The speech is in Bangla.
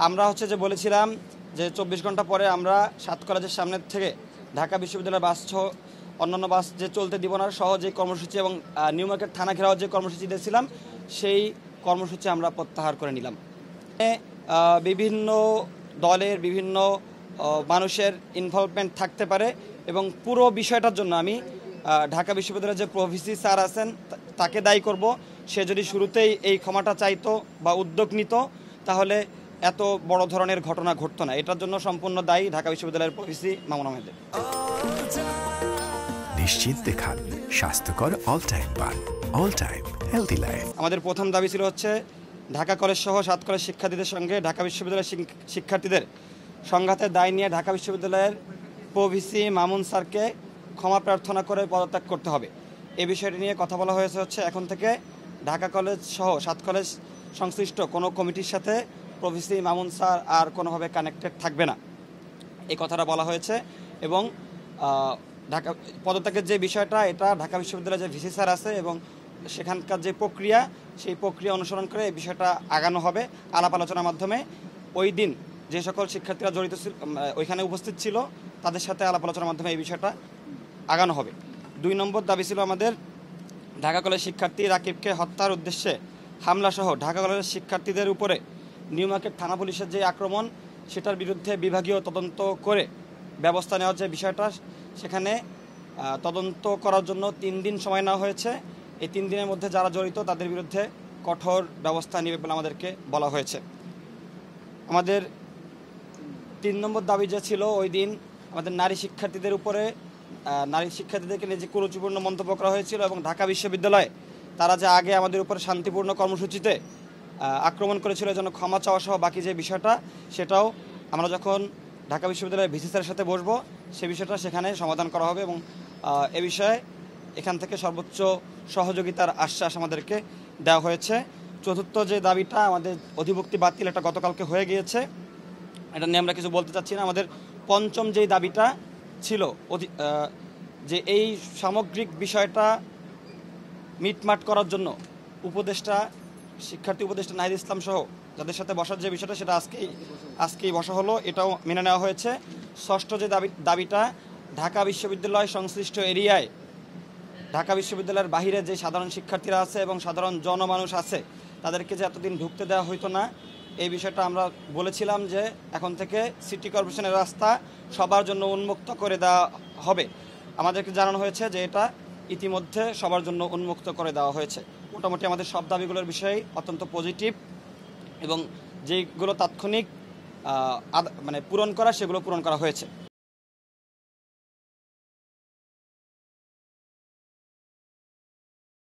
আমরা হচ্ছে যে বলেছিলাম যে 24 ঘন্টা পরে আমরা 7 কলেজের সামনে থেকে ঢাকা বিশ্ববিদ্যালয়ের বাস সহ অন্যান্য বাস যে চলতে দিব না সহ যে কর্মসূচি এবং নিউ মার্কেট থানা ঘেরাও যে কর্মসূচি দিয়েছিলাম সেই কর্মসূচি আমরা প্রত্যাহার করে নিলাম। বিভিন্ন দলের বিভিন্ন মানুষের ইনভলভমেন্ট থাকতে পারে এবং পুরো বিষয়টার জন্য আমি ঢাকা বিশ্ববিদ্যালয়ের যে প্রভিসি স্যার আছেন তাকে দায়ী করব। সে যদি শুরুতেই এই ক্ষমাটা চাইতো বা উদ্যোগ নিত তাহলে এত বড় ধরনের ঘটনা ঘটতো না। এটার জন্য সম্পূর্ণ দায়ী ঢাকা বিশ্ববিদ্যালয়ের প্রভিসি মামুন আহমেদের। নিশ্চিন্তে খান স্বাস্থ্যকর অল টাইম পান, অল টাইম হেলদি লাইফ। আমাদের প্রথম দাবি ছিল হচ্ছে ঢাকা কলেজ সহ 7 কলেজ শিক্ষার্থীদের সঙ্গে ঢাকা বিশ্ববিদ্যালয়ের শিক্ষার্থীদের সংঘাতের দায় নিয়ে ঢাকা বিশ্ববিদ্যালয়ের প্রভিসি মামুন স্যারকে ক্ষমা প্রার্থনা করে পদত্যাগ করতে হবে। এই বিষয়টি নিয়ে কথা বলা হয়েছে হচ্ছে এখন থেকে ঢাকা কলেজ সহ 7 কলেজ সংশ্লিষ্ট কোনো কমিটির সাথে প্রভিসি মামুন স্যার আর কোনোভাবে কানেক্টেড থাকবে না, এই কথাটা বলা হয়েছে। এবং ঢাকা পদত্যাগের যে বিষয়টা এটা ঢাকা বিশ্ববিদ্যালয়ের যে ভিসি স্যার আছে এবং সেখানকার যে প্রক্রিয়া সেই প্রক্রিয়া অনুসরণ করে এই বিষয়টা আগানো হবে আলাপ আলোচনার মাধ্যমে। ওই দিন যে সকল শিক্ষার্থীরা জড়িত ছিল ওইখানে উপস্থিত ছিল তাদের সাথে আলাপ আলোচনার মাধ্যমে এই বিষয়টা আগানো হবে। 2 নম্বর দাবি ছিল আমাদের ঢাকা কলেজ শিক্ষার্থী রাকিবকে হত্যার উদ্দেশ্যে হামলাসহ ঢাকা কলেজের শিক্ষার্থীদের উপরে নিউ মার্কেট থানা পুলিশের যে আক্রমণ সেটার বিরুদ্ধে বিভাগীয় তদন্ত করে ব্যবস্থা নেওয়ার যে বিষয়টা সেখানে তদন্ত করার জন্য 3 দিন সময় নেওয়া হয়েছে। এই 3 দিনের মধ্যে যারা জড়িত তাদের বিরুদ্ধে কঠোর ব্যবস্থা নেবে বলে আমাদেরকে বলা হয়েছে। আমাদের 3 নম্বর দাবি যে ছিল ওই দিন আমাদের নারী শিক্ষার্থীদেরকে নিয়ে যে কুরুচিপূর্ণ মন্তব্য করা হয়েছিল এবং ঢাকা বিশ্ববিদ্যালয়ে তারা যে আগে আমাদের উপরে শান্তিপূর্ণ কর্মসূচিতে আক্রমণ করেছিল যেন ক্ষমা চাওয়া সহ বাকি যে বিষয়টা সেটাও আমরা যখন ঢাকা বিশ্ববিদ্যালয়ের ভিসি স্যারের সাথে বসবো সে বিষয়টা সেখানে সমাধান করা হবে এবং এ বিষয়ে এখান থেকে সর্বোচ্চ সহযোগিতার আশ্বাস আমাদেরকে দেওয়া হয়েছে। চতুর্থ যে দাবিটা আমাদের অধিভুক্তি বাতিল, এটা গতকালকে হয়ে গিয়েছে, এটা নিয়ে আমরা কিছু বলতে চাচ্ছি না। আমাদের পঞ্চম যেই দাবিটা ছিল যে এই সামগ্রিক বিষয়টা মিটমাট করার জন্য শিক্ষার্থী উপদেষ্টা নাহিদ ইসলাম সহ যাদের সাথে বসার যে বিষয়টা সেটা আজকেই বসা হলো, এটাও মেনে নেওয়া হয়েছে। ষষ্ঠ যে দাবিটা ঢাকা বিশ্ববিদ্যালয় সংশ্লিষ্ট এরিয়ায় ঢাকা বিশ্ববিদ্যালয়ের বাহিরে যে সাধারণ শিক্ষার্থীরা আছে এবং সাধারণ জনমানুষ আছে তাদেরকে যে এতদিন ঢুকতে দেওয়া হইতো না, এই বিষয়টা আমরা বলেছিলাম যে এখন থেকে সিটি কর্পোরেশনের রাস্তা সবার জন্য উন্মুক্ত করে দেওয়া হবে। আমাদেরকে জানানো হয়েছে যে এটা ইতিমধ্যে সবার জন্য উন্মুক্ত করে দেওয়া হয়েছে। মোটামুটি আমাদের সব দাবিগুলোর বিষয়ে অত্যন্ত পজিটিভ এবং যেগুলো তাৎক্ষণিক পূরণ করা সেগুলো পূরণ করা হয়েছে।